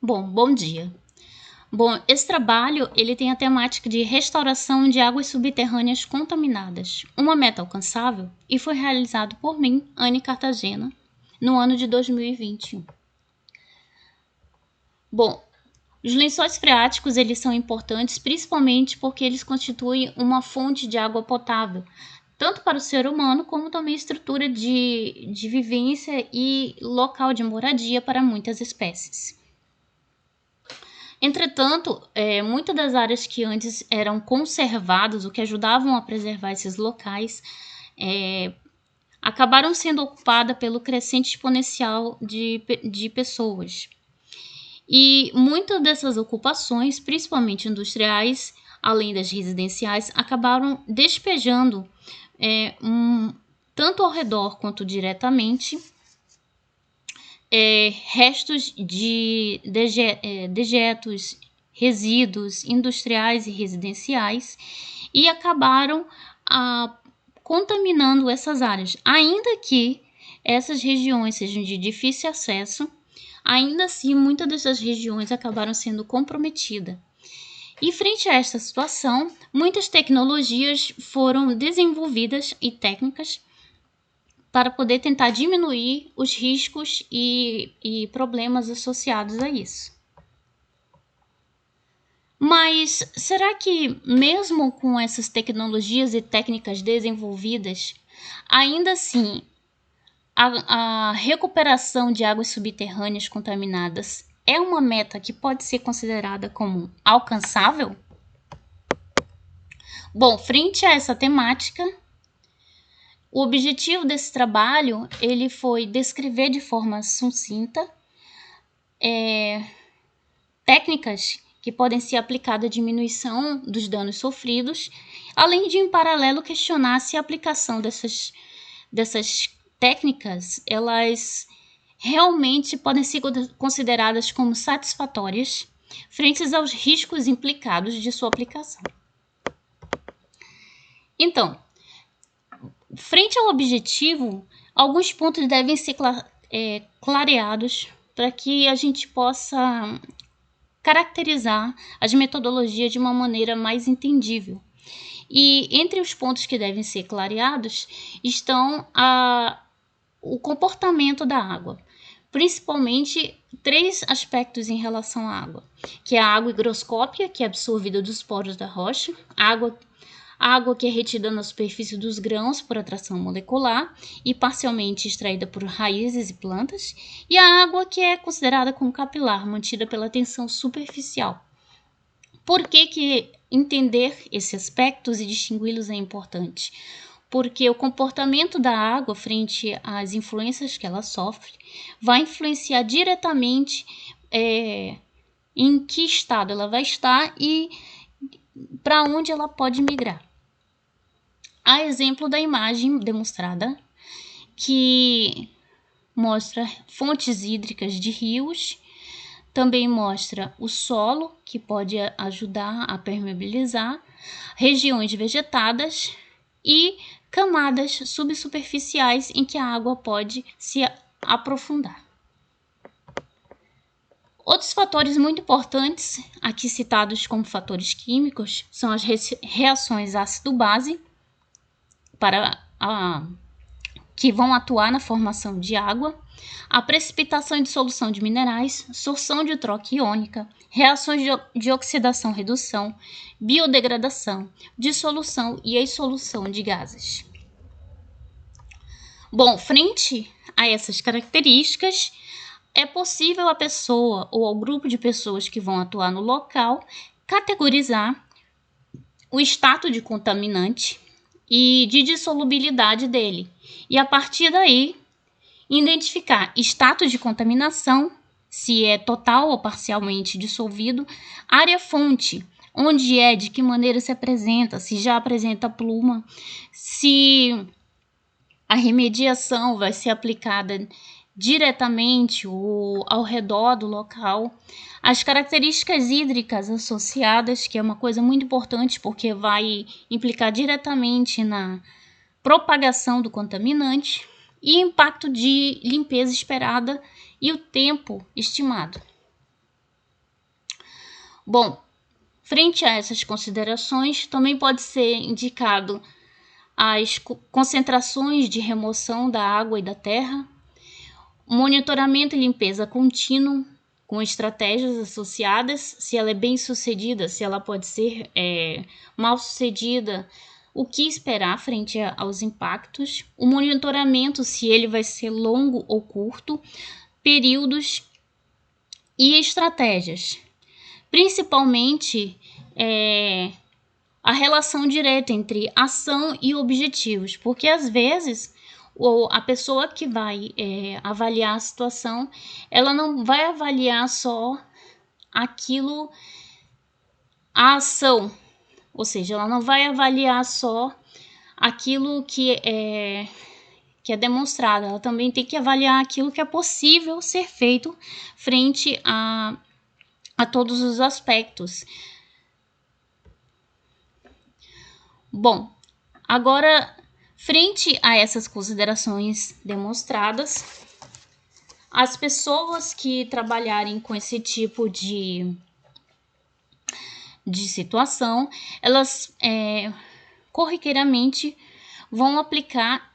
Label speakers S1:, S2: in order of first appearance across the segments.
S1: Bom dia. Esse trabalho ele tem a temática de restauração de águas subterrâneas contaminadas, uma meta alcançável, e foi realizado por mim, Anne Cartagena, no ano de 2021. Os lençóis freáticos eles são importantes principalmente porque eles constituem uma fonte de água potável, tanto para o ser humano como também estrutura de vivência e local de moradia para muitas espécies. Entretanto, muitas das áreas que antes eram conservadas, o que ajudavam a preservar esses locais, acabaram sendo ocupadas pelo crescente exponencial de pessoas. E muitas dessas ocupações, principalmente industriais, além das residenciais, acabaram despejando, tanto ao redor quanto diretamente, restos de dejetos, resíduos industriais e residenciais e acabaram contaminando essas áreas. Ainda que essas regiões sejam de difícil acesso, ainda assim muitas dessas regiões acabaram sendo comprometidas. E frente a esta situação, muitas tecnologias foram desenvolvidas e técnicas para poder tentar diminuir os riscos e problemas associados a isso. Mas será que, mesmo com essas tecnologias e técnicas desenvolvidas, ainda assim a recuperação de águas subterrâneas contaminadas é uma meta que pode ser considerada como alcançável? Frente a essa temática, o objetivo desse trabalho ele foi descrever de forma sucinta técnicas que podem ser aplicadas à diminuição dos danos sofridos, além de, em paralelo, questionar se a aplicação dessas técnicas elas realmente podem ser consideradas como satisfatórias frente aos riscos implicados de sua aplicação. Então, frente ao objetivo, alguns pontos devem ser clareados para que a gente possa caracterizar as metodologias de uma maneira mais entendível. E entre os pontos que devem ser clareados estão o comportamento da água, principalmente 3 aspectos em relação à água, que é a água higroscópica, que é absorvida dos poros da rocha, a água que é retida na superfície dos grãos por atração molecular e parcialmente extraída por raízes e plantas, e a água que é considerada como capilar, mantida pela tensão superficial. Por que entender esses aspectos e distingui-los é importante? Porque o comportamento da água frente às influências que ela sofre vai influenciar diretamente em que estado ela vai estar e para onde ela pode migrar. Há exemplo da imagem demonstrada que mostra fontes hídricas de rios, também mostra o solo, que pode ajudar a permeabilizar, regiões vegetadas e camadas subsuperficiais em que a água pode se aprofundar. Outros fatores muito importantes, aqui citados como fatores químicos, são as reações ácido-base, que vão atuar na formação de água, a precipitação e dissolução de minerais, sorção de troca iônica, reações de oxidação-redução, biodegradação, dissolução e exsolução de gases. Frente a essas características, é possível a pessoa ou ao grupo de pessoas que vão atuar no local categorizar o status de contaminante e de dissolubilidade dele, e a partir daí identificar status de contaminação, se é total ou parcialmente dissolvido, área-fonte, onde é, de que maneira se apresenta, se já apresenta pluma, se a remediação vai ser aplicada diretamente ou ao redor do local, as características hídricas associadas, que é uma coisa muito importante porque vai implicar diretamente na propagação do contaminante, e impacto de limpeza esperada e o tempo estimado. Bom, frente a essas considerações, também pode ser indicado as concentrações de remoção da água e da terra, monitoramento e limpeza contínuo, com estratégias associadas, se ela é bem sucedida, se ela pode ser mal sucedida, o que esperar frente aos impactos, o monitoramento, se ele vai ser longo ou curto, períodos e estratégias. Principalmente a relação direta entre ação e objetivos, porque às vezes a pessoa que vai avaliar a situação, ela não vai avaliar só aquilo, a ação, ou seja, ela não vai avaliar só aquilo que é demonstrado, ela também tem que avaliar aquilo que é possível ser feito frente a todos os aspectos. Bom, agora, frente a essas considerações demonstradas, as pessoas que trabalharem com esse tipo de situação, elas corriqueiramente vão aplicar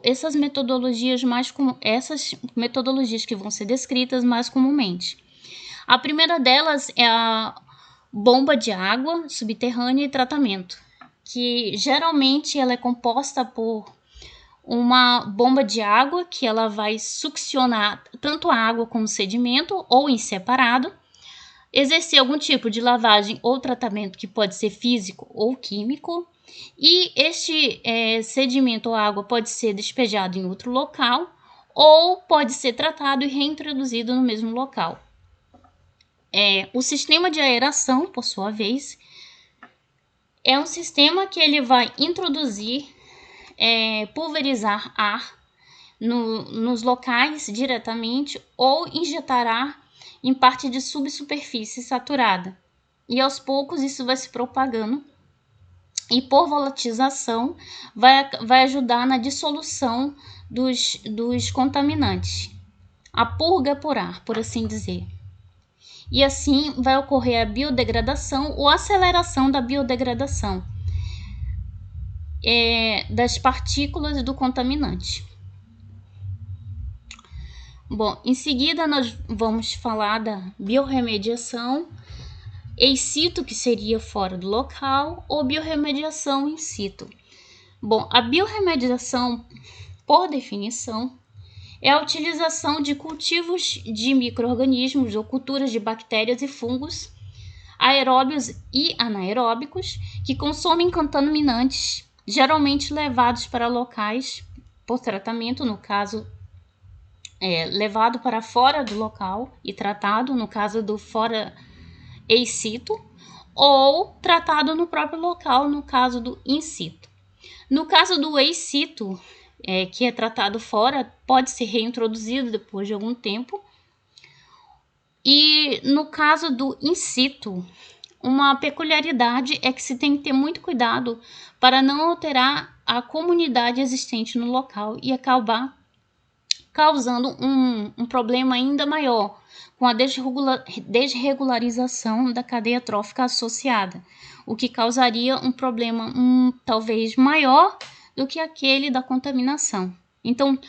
S1: essas metodologias que vão ser descritas mais comumente. A primeira delas é a bomba de água subterrânea e tratamento, que geralmente ela é composta por uma bomba de água que ela vai succionar tanto a água como o sedimento ou em separado, exercer algum tipo de lavagem ou tratamento que pode ser físico ou químico, e este sedimento ou água pode ser despejado em outro local ou pode ser tratado e reintroduzido no mesmo local. O sistema de aeração, por sua vez, é um sistema que ele vai introduzir, pulverizar ar nos locais diretamente ou injetar ar em parte de subsuperfície saturada. E aos poucos isso vai se propagando e por volatilização vai ajudar na dissolução dos contaminantes. A purga por ar, por assim dizer. E assim vai ocorrer a biodegradação ou aceleração da biodegradação das partículas do contaminante. Bom, em seguida nós vamos falar da biorremediação ex situ, que seria fora do local, ou biorremediação in situ. Bom, a biorremediação, por definição, é a utilização de cultivos de micro-organismos ou culturas de bactérias e fungos aeróbios e anaeróbicos que consomem contaminantes, geralmente levados para locais por tratamento, no caso, levado para fora do local e tratado, no caso do fora ex situ, ou tratado no próprio local, no caso do in situ. No caso do ex situ, que é tratado fora, pode ser reintroduzido depois de algum tempo. E no caso do in situ, uma peculiaridade é que se tem que ter muito cuidado para não alterar a comunidade existente no local e acabar causando um problema ainda maior, com a desregularização da cadeia trófica associada, o que causaria um problema talvez maior do que aquele da contaminação. Então,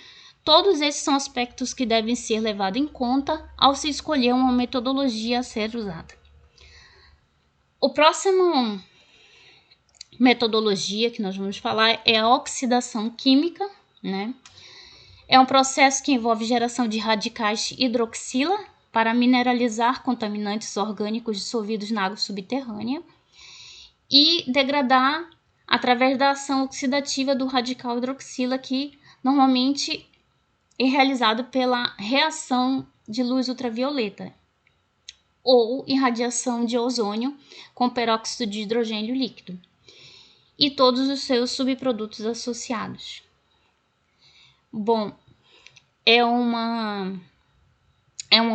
S1: todos esses são aspectos que devem ser levados em conta ao se escolher uma metodologia a ser usada. O próximo metodologia que nós vamos falar é a oxidação química, né? É um processo que envolve geração de radicais hidroxila para mineralizar contaminantes orgânicos dissolvidos na água subterrânea e degradar através da ação oxidativa do radical hidroxila, que normalmente é realizado pela reação de luz ultravioleta ou irradiação de ozônio com peróxido de hidrogênio líquido e todos os seus subprodutos associados. Bom, é uma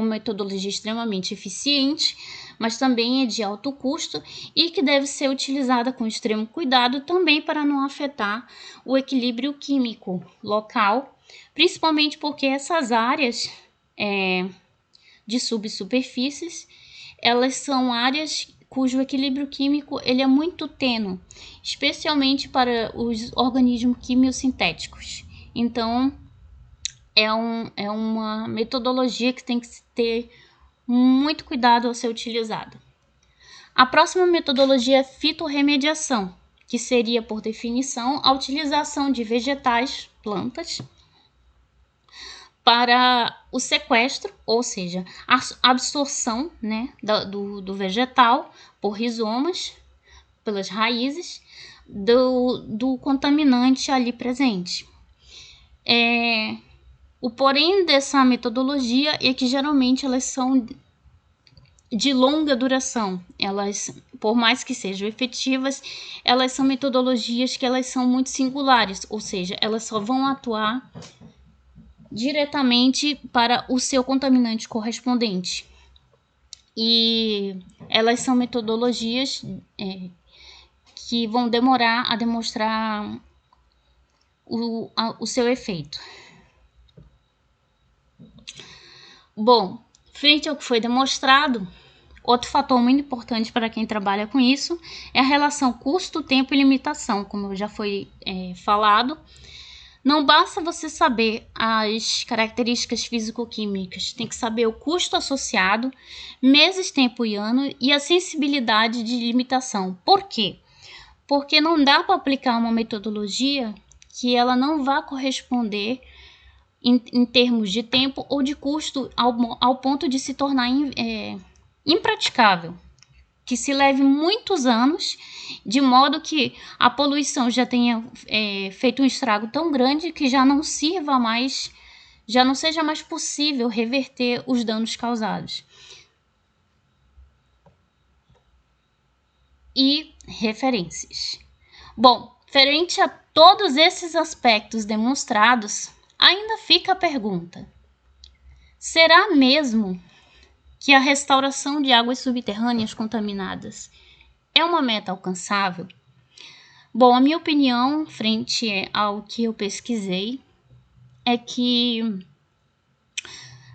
S1: metodologia extremamente eficiente, mas também é de alto custo e que deve ser utilizada com extremo cuidado também para não afetar o equilíbrio químico local, principalmente porque essas áreas de subsuperfícies, elas são áreas cujo equilíbrio químico ele é muito tênue, especialmente para os organismos quimiosintéticos. Então, é uma metodologia que tem que ter muito cuidado ao ser utilizada. A próxima metodologia é fitorremediação, que seria, por definição, a utilização de vegetais, plantas, para o sequestro, ou seja, a absorção, né, do vegetal por rizomas, pelas raízes, do contaminante ali presente. O porém dessa metodologia é que geralmente elas são de longa duração. Elas, por mais que sejam efetivas, elas são metodologias que elas são muito singulares, ou seja, elas só vão atuar diretamente para o seu contaminante correspondente. E elas são metodologias que vão demorar a demonstrar o seu efeito. Bom, frente ao que foi demonstrado, outro fator muito importante para quem trabalha com isso é a relação custo, tempo e limitação, como já foi falado. Não basta você saber as características físico-químicas, tem que saber o custo associado, meses, tempo e ano e a sensibilidade de limitação. Por quê? Porque não dá para aplicar uma metodologia que ela não vá corresponder em termos de tempo ou de custo ao ponto de se tornar impraticável, que se leve muitos anos, de modo que a poluição já tenha feito um estrago tão grande que já não sirva mais, já não seja mais possível reverter os danos causados. E referências. Bom, frente a todos esses aspectos demonstrados, ainda fica a pergunta: será mesmo que a restauração de águas subterrâneas contaminadas é uma meta alcançável? Bom, a minha opinião, frente ao que eu pesquisei, é que,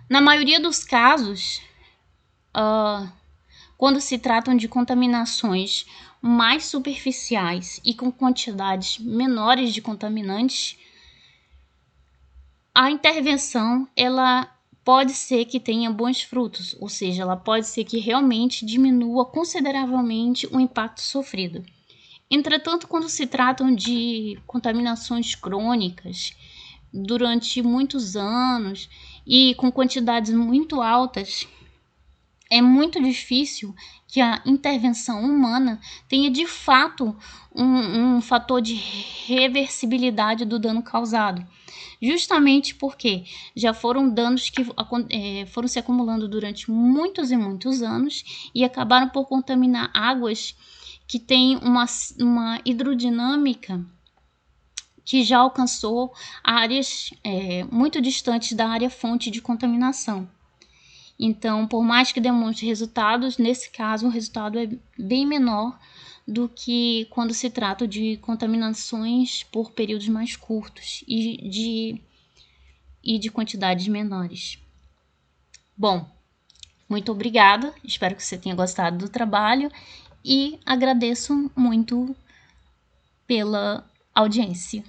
S1: na maioria dos casos, quando se tratam de contaminações mais superficiais e com quantidades menores de contaminantes, a intervenção ela pode ser que tenha bons frutos, ou seja, ela pode ser que realmente diminua consideravelmente o impacto sofrido. Entretanto, quando se tratam de contaminações crônicas durante muitos anos e com quantidades muito altas, é muito difícil que a intervenção humana tenha de fato um fator de reversibilidade do dano causado. Justamente porque já foram danos que foram se acumulando durante muitos e muitos anos e acabaram por contaminar águas que têm uma hidrodinâmica que já alcançou áreas muito distantes da área fonte de contaminação. Então, por mais que demonstre resultados, nesse caso o resultado é bem menor do que quando se trata de contaminações por períodos mais curtos e de quantidades menores. Bom, muito obrigada, espero que você tenha gostado do trabalho e agradeço muito pela audiência.